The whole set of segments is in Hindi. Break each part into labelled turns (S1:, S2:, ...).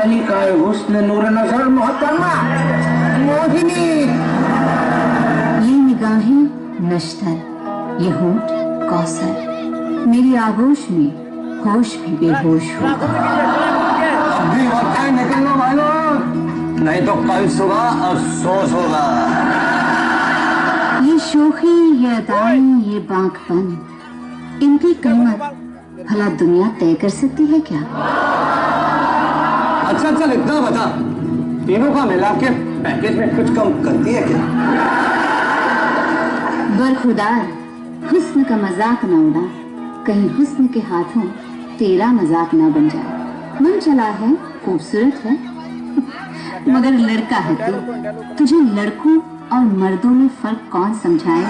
S1: मलिकाए हुस्न नूर नजर मोहतरमा मोहिनी।
S2: ये निगाहें नश्तर, ये होंठ कौसर, मेरी आगोश में होश भी बेहोश हो।
S1: अभी वक्त है निकलने वालों, नहीं तो कल सुबह अफसोस होगा।
S2: ये शोखी, ये अदाएं, ये बांकपन, इनकी कीमत भला दुनिया तय कर सकती है क्या?
S1: अच्छा चल इतना बता, तीनों का मिला के पैकेज में कुछ कम करती है क्या?
S2: बरखुदार, हुस्न का मजाक न उड़ा, कहीं हुस्न के हाथों तेरा मजाक ना बन जाए। मन चला है, खूबसूरत है, मगर लड़का है तू। तुझे लड़कों और मर्दों में फर्क कौन समझाए?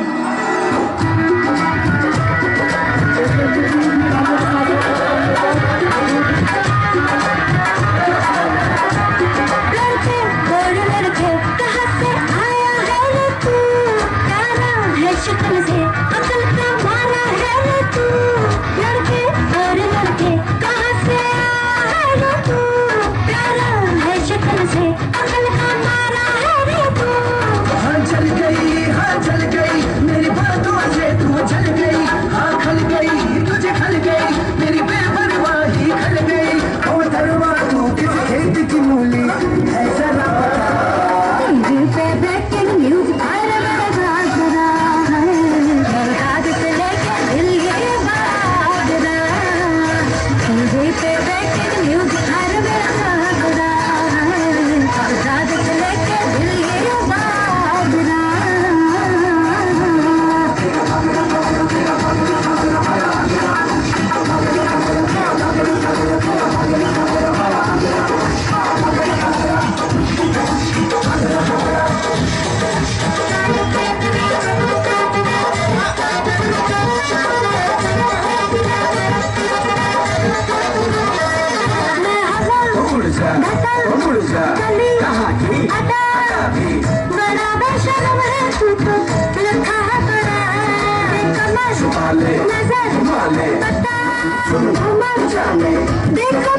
S3: देखो